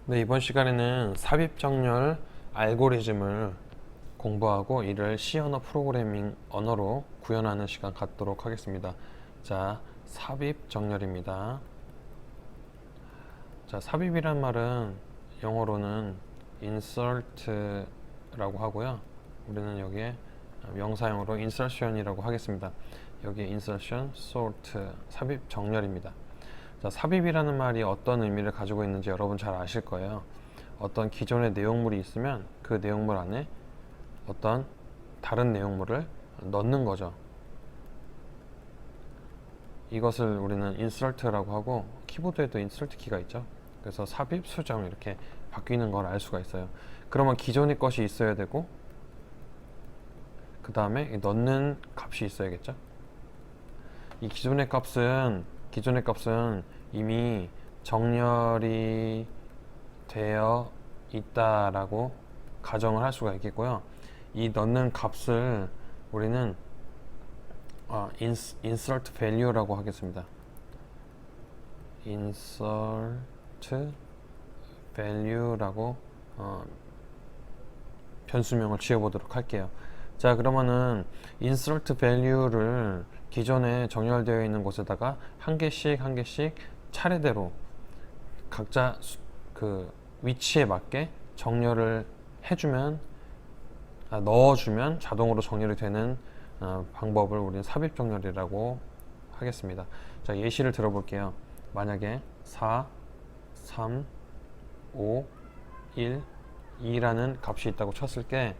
네, 이번 시간에는 삽입정렬 알고리즘을 공부하고 이를 C 언어 프로그래밍 언어로 구현하는 시간 갖도록 하겠습니다. 자, 삽입정렬입니다. 자, 삽입이란 말은 영어로는 insert라고 하고요. 우리는 여기에 명사형으로 insertion이라고 하겠습니다. 여기 insertion, sort, 삽입정렬입니다. 자, 삽입이라는 말이 어떤 의미를 가지고 있는지 여러분 잘 아실 거예요. 어떤 기존의 내용물이 있으면 그 내용물 안에 어떤 다른 내용물을 넣는 거죠. 이것을 우리는 insert라고 하고, 키보드에도 insert 키가 있죠. 그래서 삽입, 수정 이렇게 바뀌는 걸 알 수가 있어요. 그러면 기존의 것이 있어야 되고, 그 다음에 넣는 값이 있어야겠죠. 이 기존의 값은 이미 정렬이 되어 있다라고 가정을 할 수가 있겠고요. 이 넣는 값을 우리는 insert value라고 하겠습니다. insert value라고 변수명을 지어보도록 할게요. 자, 그러면은 insert value를 기존에 정렬되어 있는 곳에다가 한 개씩 차례대로 각자 그 위치에 맞게 정렬을 해주면 넣어주면 자동으로 정렬이 되는 방법을 우리는 삽입 정렬이라고 하겠습니다. 자, 예시를 들어볼게요. 만약에 4, 3, 5, 1, 2라는 값이 있다고 쳤을 때,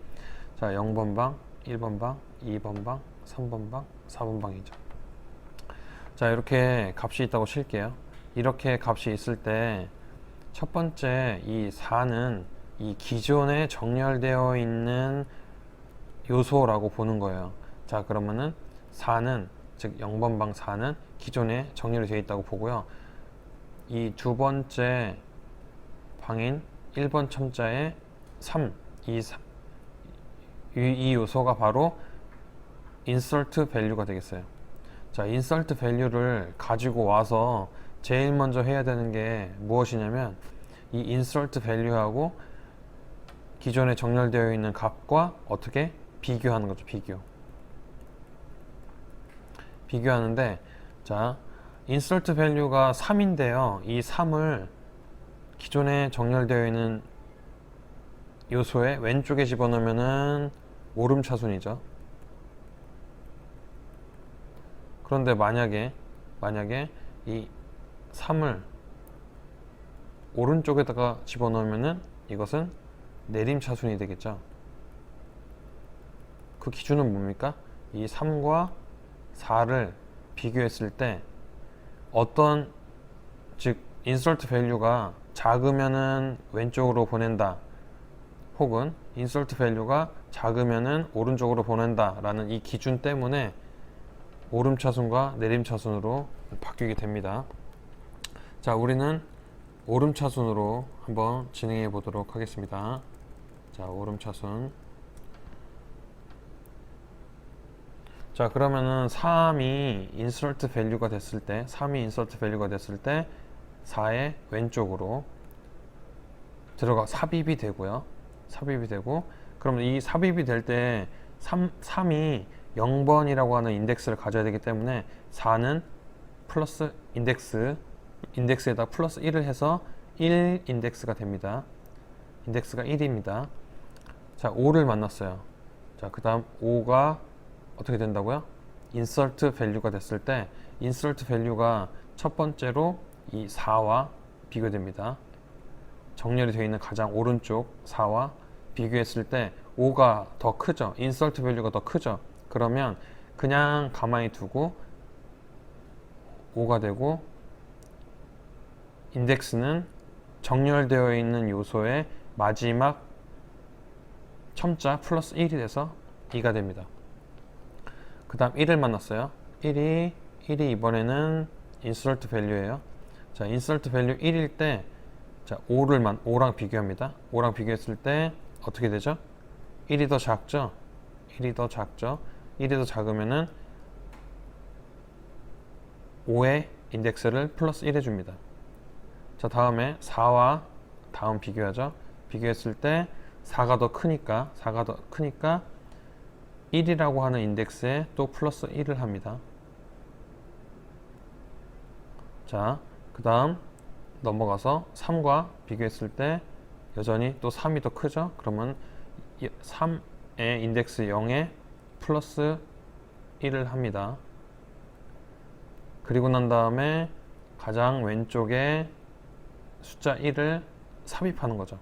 자, 0번 방, 1번 방, 2번 방, 3번 방, 4번 방이죠. 자, 이렇게 값이 있다고 칠게요. 이렇게 값이 있을 때 첫 번째 이 4는 이 기존에 정렬되어 있는 요소라고 보는 거예요. 자, 그러면은 4는, 즉 0번 방 4는 기존에 정렬이 되어 있다고 보고요. 이 두 번째 방인 1번 첨자의 3, 이 요소가 바로 insert value가 되겠어요. 자, insert value를 가지고 와서 제일 먼저 해야 되는 게 무엇이냐면, 이 insert value하고 기존에 정렬되어 있는 값과 어떻게 비교하는 거죠. 비교하는데, 자, insert value가 3인데요. 이 3을 기존에 정렬되어 있는 요소의 왼쪽에 집어넣으면은 오름차순이죠. 그런데 만약에 이 3을 오른쪽에다가 집어넣으면은 이것은 내림차순이 되겠죠. 그 기준은 뭡니까? 이 3과 4를 비교했을 때 어떤, 즉 insert value가 작으면은 왼쪽으로 보낸다, 혹은 insert value가 작으면은 오른쪽으로 보낸다 라는 이 기준 때문에 오름차순과 내림차순으로 바뀌게 됩니다. 자, 우리는 오름차순으로 한번 진행해 보도록 하겠습니다. 자, 오름차순. 자, 그러면은 3이 insert value가 됐을 때 4의 왼쪽으로 삽입이 되고요. 그럼 이 삽입이 될 때 3이 0번이라고 하는 인덱스를 가져야 되기 때문에 4는 플러스 인덱스에다 플러스 1을 해서 1 인덱스가 됩니다. 인덱스가 1입니다. 자, 5를 만났어요. 자, 그 다음 5가 어떻게 된다고요? insert value가 됐을 때 insert value가 첫 번째로 이 4와 비교됩니다. 정렬이 되어 있는 가장 오른쪽 4와 비교했을 때 5가 더 크죠. insert value가 더 크죠. 그러면 그냥 가만히 두고 5가 되고, 인덱스는 정렬되어 있는 요소의 마지막 첨자 플러스 1이 돼서 2가 됩니다. 그 다음 1을 만났어요. 1이 이번에는 insert value예요. 자, insert value 1일 때, 자, 5랑 비교합니다. 5랑 비교했을 때 어떻게 되죠? 1이 더 작죠? 1이 더 작으면은 5의 인덱스를 플러스 1 해줍니다. 자, 다음에 4와 다음 비교하죠. 비교했을 때 4가 더 크니까 1이라고 하는 인덱스에 또 플러스 1을 합니다. 자, 그 다음 넘어가서 3과 비교했을 때 여전히 또 3이 더 크죠. 그러면 3의 인덱스 0에 플러스 1을 합니다. 그리고 난 다음에 가장 왼쪽에 숫자 1을 삽입하는 거죠.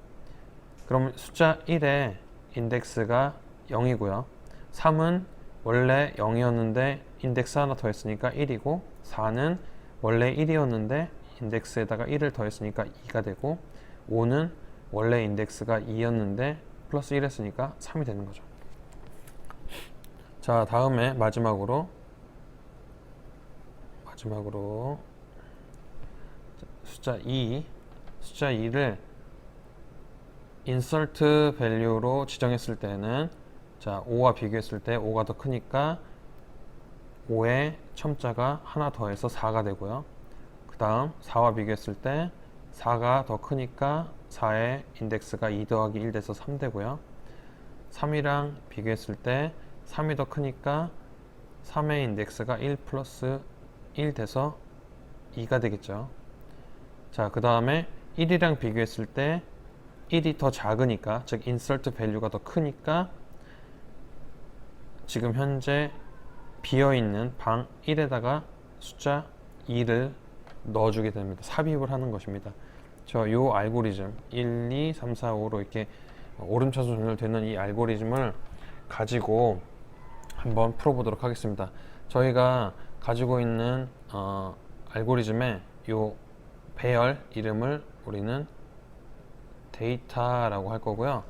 그럼 숫자 1의 인덱스가 0이고요. 3은 원래 0이었는데 인덱스 하나 더했으니까 1이고, 4는 원래 1이었는데 인덱스에다가 1을 더했으니까 2가 되고, 5는 원래 인덱스가 2였는데 플러스 1 했으니까 3이 되는 거죠. 자, 다음에 마지막으로 숫자 2를 insert value로 지정했을 때는, 자, 5와 비교했을 때 5가 더 크니까 5의 첨자가 하나 더해서 4가 되고요. 그 다음 4와 비교했을 때 4가 더 크니까 4의 인덱스가 2 더하기 1 돼서 3 되고요. 3이랑 비교했을 때 3이 더 크니까 3의 인덱스가 1 플러스 1 돼서 2가 되겠죠. 자, 그 다음에 1이랑 비교했을 때 1이 더 작으니까, 즉 insert value가 더 크니까 지금 현재 비어있는 방 1에다가 숫자 2를 넣어주게 됩니다. 삽입을 하는 것입니다. 요 알고리즘 1, 2, 3, 4, 5로 이렇게 오름차순 정렬되는 이 알고리즘을 가지고 한번 풀어보도록 하겠습니다. 저희가 가지고 있는 알고리즘의 요 배열 이름을 우리는 데이터라고 할 거고요.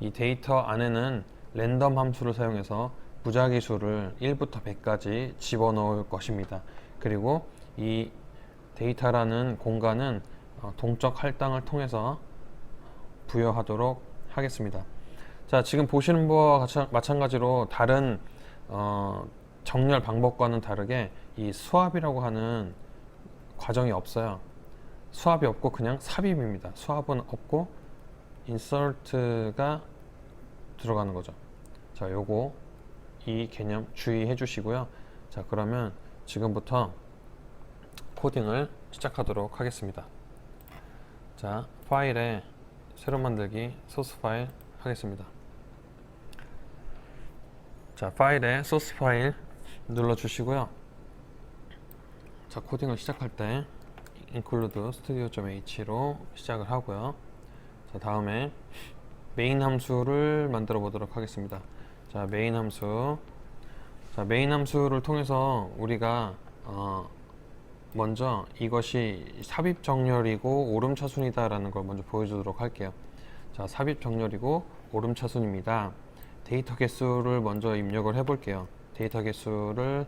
이 데이터 안에는 랜덤 함수를 사용해서 무작위 수를 1부터 100까지 집어넣을 것입니다. 그리고 이 데이터라는 공간은 동적 할당을 통해서 부여하도록 하겠습니다. 자, 지금 보시는 바와 마찬가지로 다른 정렬 방법과는 다르게 이 수압이라고 하는 과정이 없어요. 수압이 없고 그냥 삽입입니다. 수압은 없고 insert가 들어가는 거죠. 자, 이 개념 주의해 주시고요. 자, 그러면 지금부터 코딩을 시작하도록 하겠습니다. 자, 파일에 새로 만들기 소스 파일 하겠습니다. 자, 파일에 소스 파일 눌러 주시고요. 자, 코딩을 시작할 때 include studio.h로 시작을 하고요. 자, 다음에 메인 함수를 만들어 보도록 하겠습니다. 자, 메인 함수를 통해서 우리가 먼저 이것이 삽입 정렬이고 오름차순이다 라는 걸 먼저 보여주도록 할게요. 자, 삽입 정렬이고 오름차순입니다. 데이터 개수를 먼저 입력을 해 볼게요. 데이터 개수를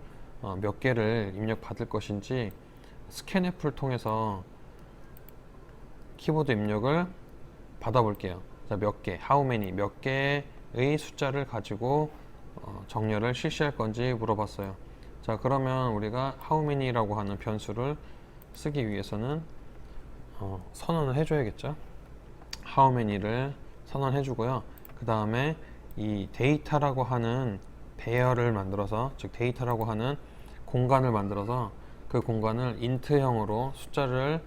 몇 개를 입력 받을 것인지 스캔F를 통해서 키보드 입력을 받아 볼게요. 자, 몇 개, how many, 몇 개의 숫자를 가지고 정렬을 실시할 건지 물어봤어요. 자, 그러면 우리가 how many라고 하는 변수를 쓰기 위해서는 선언을 해줘야겠죠. how many를 선언해 주고요. 그 다음에 이 데이터라고 하는 배열을 만들어서, 즉 데이터라고 하는 공간을 만들어서 그 공간을 int형으로 숫자를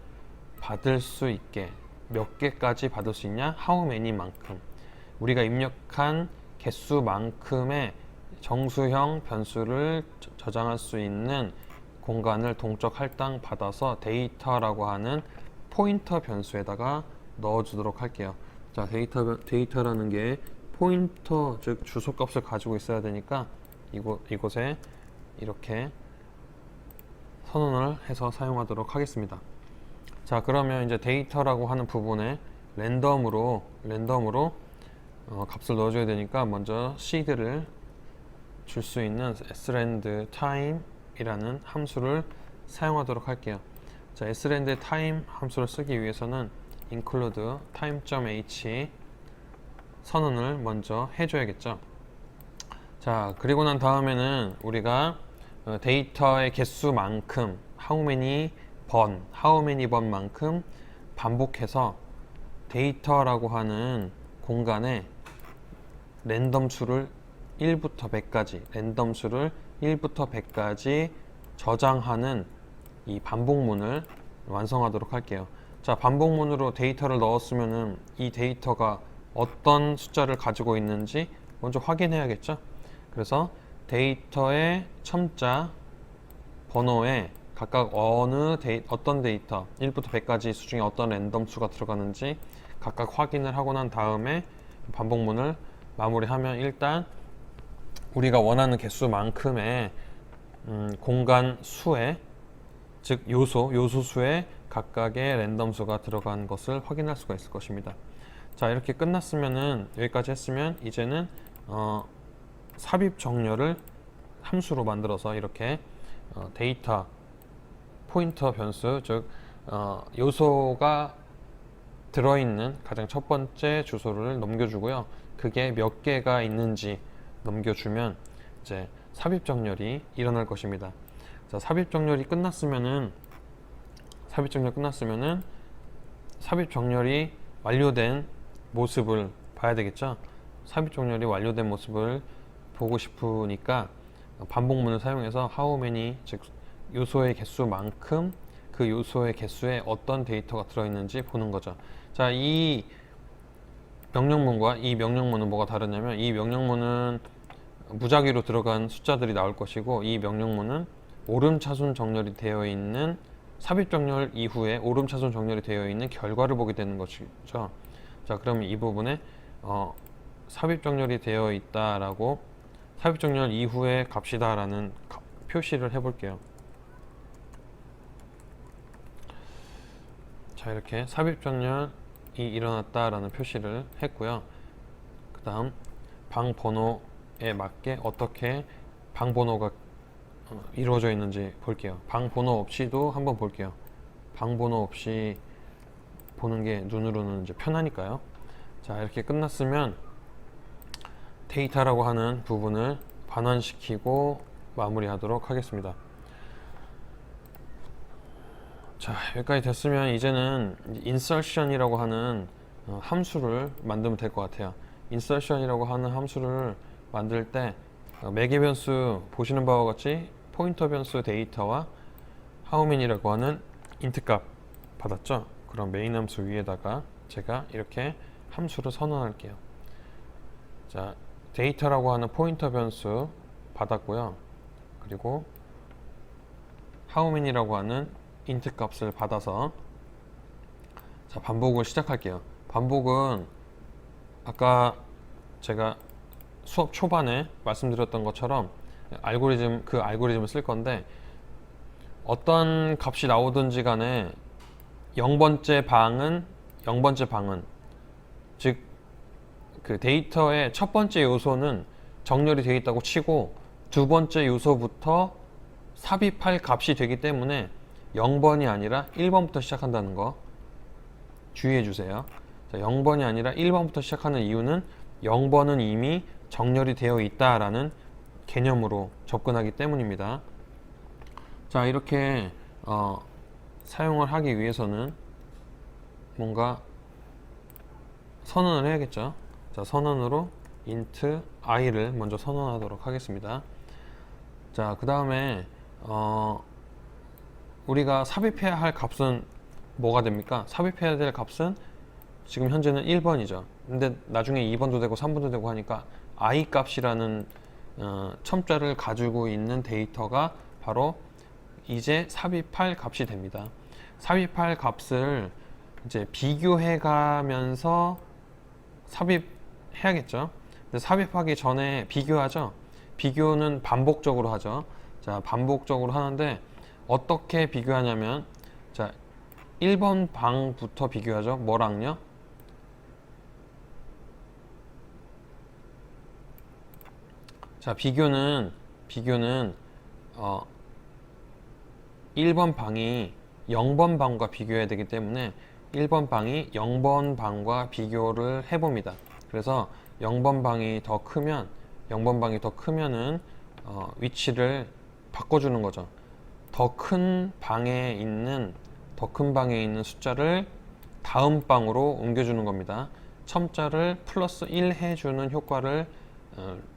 받을 수 있게, 몇 개까지 받을 수 있냐, how many 만큼, 우리가 입력한 개수만큼의 정수형 변수를 저장할 수 있는 공간을 동적 할당 받아서 데이터라고 하는 포인터 변수에다가 넣어주도록 할게요. 자, 데이터라는 게 포인터, 즉 주소값을 가지고 있어야 되니까 이곳에 이렇게 선언을 해서 사용하도록 하겠습니다. 자, 그러면 이제 데이터라고 하는 부분에 랜덤으로 값을 넣어줘야 되니까 먼저 seed를 줄 수 있는 srand time 이라는 함수를 사용하도록 할게요. 자, srand time 함수를 쓰기 위해서는 include time.h 선언을 먼저 해줘야겠죠. 자, 그리고 난 다음에는 우리가 데이터의 개수만큼 how many 번만큼 반복해서 데이터라고 하는 공간에 랜덤 수를 1부터 100까지 랜덤 수를 1부터 100까지 저장하는 이 반복문을 완성하도록 할게요. 자, 반복문으로 데이터를 넣었으면은 이 데이터가 어떤 숫자를 가지고 있는지 먼저 확인해야겠죠. 그래서 데이터의 첨자 번호에 각각 어떤 데이터 1부터 100까지 수 중에 어떤 랜덤 수가 들어가는지 각각 확인을 하고 난 다음에 반복문을 마무리하면 일단 우리가 원하는 개수만큼의 공간 수에, 즉 요소 수에 각각의 랜덤 수가 들어간 것을 확인할 수가 있을 것입니다. 자, 이렇게 끝났으면은, 여기까지 했으면 이제는 삽입 정렬을 함수로 만들어서 이렇게 데이터 포인터 변수, 즉 요소가 들어있는 가장 첫 번째 주소를 넘겨주고요. 그게 몇 개가 있는지 넘겨주면 이제 삽입 정렬이 일어날 것입니다. 자, 삽입 정렬이 끝났으면은 삽입 정렬이 완료된 모습을 봐야 되겠죠. 삽입 정렬이 완료된 모습을 보고 싶으니까 반복문을 사용해서 how many, 즉 요소의 개수만큼 그 요소의 개수에 어떤 데이터가 들어있는지 보는 거죠. 자, 이 명령문과 이 명령문은 뭐가 다르냐면, 이 명령문은 무작위로 들어간 숫자들이 나올 것이고, 이 명령문은 오름차순 정렬이 되어 있는, 삽입 정렬 이후에 오름차순 정렬이 되어 있는 결과를 보게 되는 것이죠. 자, 그럼 이 부분에 삽입 정렬이 되어 있다라고, 삽입 정렬 이후에 값이다라는 표시를 해볼게요. 자, 이렇게 삽입 정렬이 일어났다라는 표시를 했고요. 그 다음 방 번호에 맞게 어떻게 방 번호가 이루어져 있는지 볼게요. 방 번호 없이도 한번 볼게요. 방 번호 없이 보는 게 눈으로는 이제 편하니까요. 자, 이렇게 끝났으면 데이터라고 하는 부분을 반환시키고 마무리하도록 하겠습니다. 자, 여기까지 됐으면 이제는 insertion이라고 하는 함수를 만들면 될 것 같아요. insertion이라고 하는 함수를 만들 때 매개 변수 보시는 바와 같이 포인터 변수 데이터와 how many라고 하는 int 값 받았죠? 그럼 메인 함수 위에다가 제가 이렇게 함수를 선언할게요. 자, 데이터라고 하는 포인터 변수 받았고요. 그리고 how many라고 하는 int 값을 받아서, 자, 반복을 시작할게요. 반복은 아까 제가 수업 초반에 말씀드렸던 것처럼 알고리즘을 쓸 건데, 어떤 값이 나오든지 간에 0번째 방은 즉 그 데이터의 첫 번째 요소는 정렬이 되어 있다고 치고 두 번째 요소부터 삽입할 값이 되기 때문에 0번이 아니라 1번부터 시작한다는 거 주의해 주세요. 자, 0번이 아니라 1번부터 시작하는 이유는 0번은 이미 정렬이 되어 있다라는 개념으로 접근하기 때문입니다. 자, 이렇게 사용을 하기 위해서는 뭔가 선언을 해야겠죠. 자, 선언으로 int i를 먼저 선언하도록 하겠습니다. 자, 그 다음에 우리가 삽입해야 할 값은 뭐가 됩니까? 삽입해야 될 값은 지금 현재는 1번이죠. 근데 나중에 2번도 되고 3번도 되고 하니까 i 값이라는 첨자를 가지고 있는 데이터가 바로 이제 삽입할 값이 됩니다. 삽입할 값을 이제 비교해 가면서 삽입해야겠죠. 근데 삽입하기 전에 비교하죠. 비교는 반복적으로 하죠. 자, 반복적으로 하는데 어떻게 비교하냐면, 자, 1번 방부터 비교하죠. 뭐랑요? 자, 비교는 1번 방이 0번 방과 비교해야 되기 때문에 1번 방이 0번 방과 비교를 해봅니다. 그래서 0번 방이 더 크면은 위치를 바꿔주는 거죠. 더 큰 방에 있는 숫자를 다음 방으로 옮겨주는 겁니다. 첨자를 플러스 1 해주는 효과를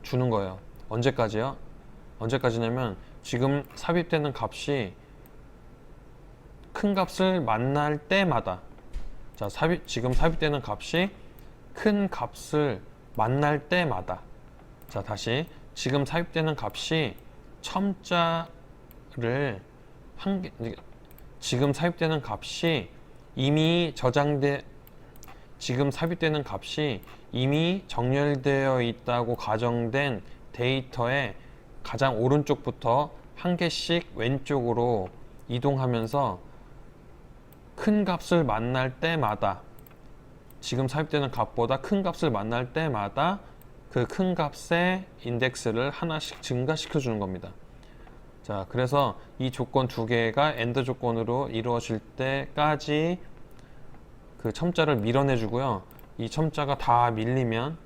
주는 거예요. 언제까지요? 언제까지냐면 지금 삽입되는 값이 큰 값을 만날 때마다, 자, 지금 삽입되는 값이 큰 값을 만날 때마다, 자, 다시 지금 삽입되는 값이 첨자를 지금 삽입되는 값이 이미 지금 삽입되는 값이 이미 정렬되어 있다고 가정된 데이터의 가장 오른쪽부터 한 개씩 왼쪽으로 이동하면서 큰 값을 만날 때마다, 지금 삽입되는 값보다 큰 값을 만날 때마다 그 큰 값의 인덱스를 하나씩 증가시켜 주는 겁니다. 자, 그래서 이 조건 두 개가 AND 조건으로 이루어질 때까지 그 첨자를 밀어내 주고요. 이 첨자가 다 밀리면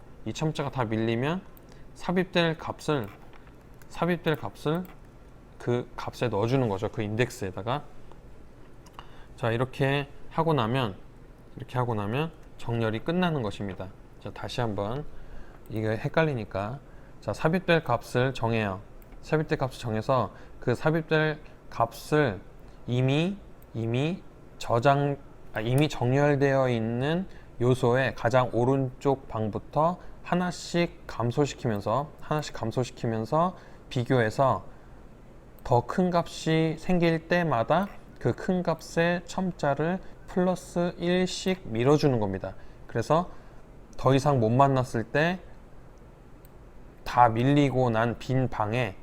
삽입될 값을 그 값에 넣어주는 거죠. 그 인덱스에다가. 자, 이렇게 하고 나면 정렬이 끝나는 것입니다. 자, 다시 한번, 이게 헷갈리니까, 자, 삽입될 값을 정해요. 삽입될 값을 정해서 그 삽입될 값을 이미 정렬되어 있는 요소의 가장 오른쪽 방부터 하나씩 감소시키면서 비교해서 더 큰 값이 생길 때마다 그 큰 값의 첨자를 플러스 1씩 밀어주는 겁니다. 그래서 더 이상 못 만났을 때 다 밀리고 난 빈 방에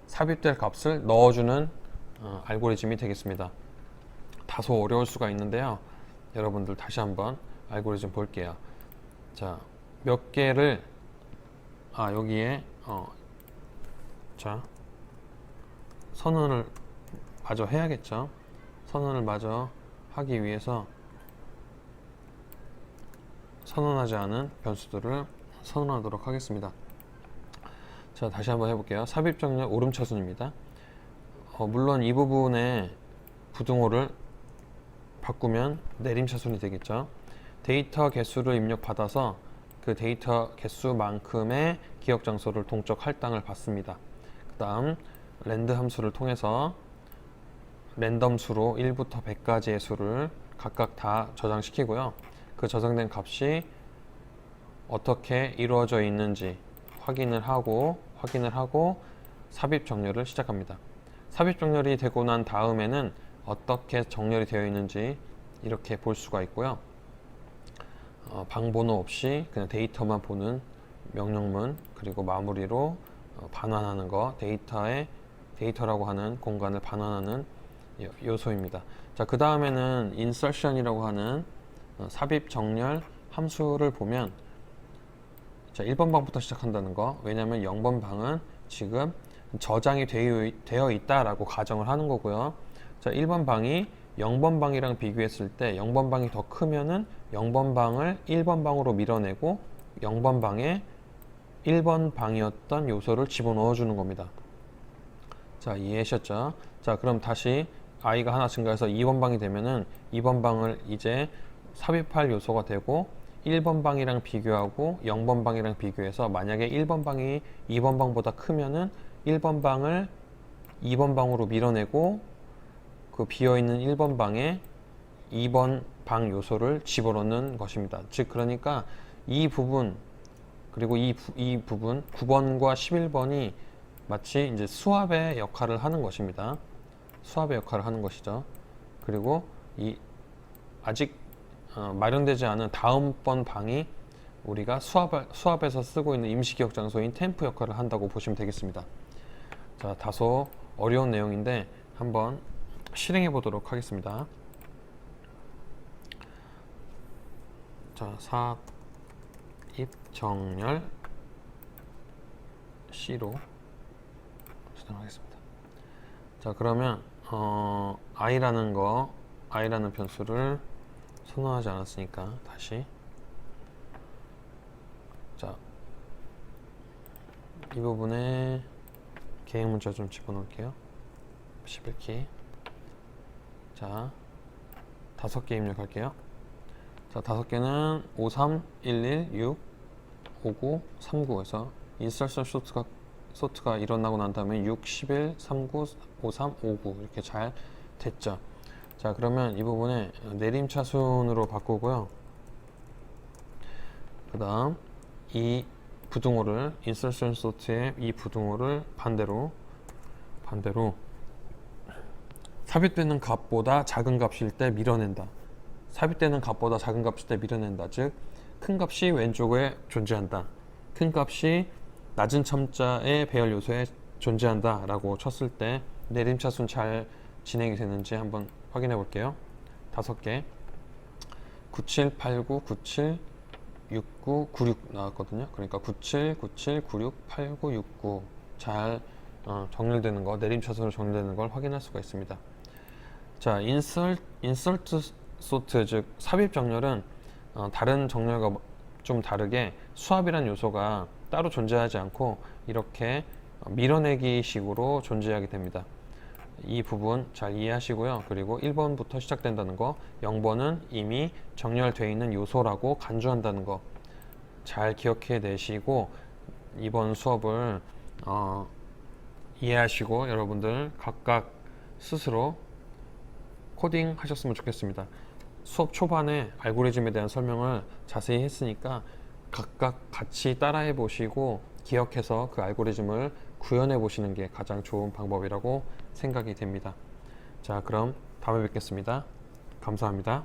삽입될 값을 넣어주는 알고리즘이 되겠습니다. 다소 어려울 수가 있는데요. 여러분들 다시 한번 알고리즘 볼게요. 자, 몇 개를 여기에 자, 선언을 마저 해야겠죠. 선언을 마저 하기 위해서 선언하지 않은 변수들을 선언하도록 하겠습니다. 자, 다시 한번 해볼게요. 삽입 정렬 오름차순입니다. 물론 이 부분에 부등호를 바꾸면 내림차순이 되겠죠. 데이터 개수를 입력받아서 그 데이터 개수만큼의 기억 장소를 동적 할당을 받습니다. 그 다음 랜드 함수를 통해서 랜덤 수로 1부터 100까지의 수를 각각 다 저장시키고요. 그 저장된 값이 어떻게 이루어져 있는지 확인을 하고 삽입 정렬을 시작합니다. 삽입 정렬이 되고 난 다음에는 어떻게 정렬이 되어 있는지 이렇게 볼 수가 있고요. 방번호 없이 그냥 데이터만 보는 명령문, 그리고 마무리로 반환하는 거, 데이터라고 하는 공간을 반환하는 요소입니다. 자, 그 다음에는 insertion이라고 하는 삽입 정렬 함수를 보면, 자, 1번 방부터 시작한다는 거. 왜냐하면 0번 방은 지금 저장이 되어 있다라고 가정을 하는 거고요. 자, 1번 방이 0번 방이랑 비교했을 때 0번 방이 더 크면은 0번 방을 1번 방으로 밀어내고 0번 방에 1번 방이었던 요소를 집어넣어 주는 겁니다. 자, 이해하셨죠? 자, 그럼 다시 i가 하나 증가해서 2번 방이 되면은 2번 방을 이제 삽입할 요소가 되고 1번 방이랑 비교하고 0번 방이랑 비교해서 만약에 1번 방이 2번 방보다 크면은 1번 방을 2번 방으로 밀어내고 그 비어있는 1번 방에 2번 방 요소를 집어넣는 것입니다. 즉, 그러니까 이 부분, 그리고 이 부분 9번과 11번이 마치 이제 수압의 역할을 하는 것입니다. 수압의 역할을 하는 것이죠. 그리고 이 아직 마련되지 않은 다음번 방이 우리가 수압에서 쓰고 있는 임시기억 장소인 템프 역할을 한다고 보시면 되겠습니다. 자, 다소 어려운 내용인데 한번 실행해 보도록 하겠습니다. 자, 삽입 정렬 C로 수정하겠습니다. 자, 그러면 i라는 변수를 선언하지 않았으니까 다시, 자, 이 부분에 계획 문자 좀 집어넣을게요. 11키. 자, 5개 입력할게요. 자, 5개는 5, 3, 1, 1, 6, 5, 9, 3, 9에서 인설션 소트가 일어나고 난 다음에 6, 11, 3, 9, 5, 3, 5, 9 이렇게 잘 됐죠. 자, 그러면 이 부분에 내림차순으로 바꾸고요. 그 다음 이 부등호를 인설션 소트의 이 부등호를 반대로 삽입되는 값보다 작은 값일 때 밀어낸다. 삽입되는 값보다 작은 값일 때 밀어낸다. 즉, 큰 값이 왼쪽에 존재한다. 큰 값이 낮은 첨자의 배열 요소에 존재한다 라고 쳤을 때 내림차순 잘 진행이 되는지 한번 확인해 볼게요. 5개 97, 89, 97, 69, 96 나왔거든요. 그러니까 97, 97, 96, 89, 69 잘 정렬되는 거, 내림차순으로 정렬되는 걸 확인할 수가 있습니다. 자, 인설트 소트, 즉 삽입 정렬은 다른 정렬과 좀 다르게 수압이라는 요소가 따로 존재하지 않고 이렇게 밀어내기 식으로 존재하게 됩니다. 이 부분 잘 이해하시고요. 그리고 1번부터 시작된다는 거, 0번은 이미 정렬되어 있는 요소라고 간주한다는 거 잘 기억해 내시고 이번 수업을 이해하시고 여러분들 각각 스스로 코딩 하셨으면 좋겠습니다. 수업 초반에 알고리즘에 대한 설명을 자세히 했으니까 각각 같이 따라해 보시고 기억해서 그 알고리즘을 구현해 보시는 게 가장 좋은 방법이라고 생각이 됩니다. 자, 그럼 다음에 뵙겠습니다. 감사합니다.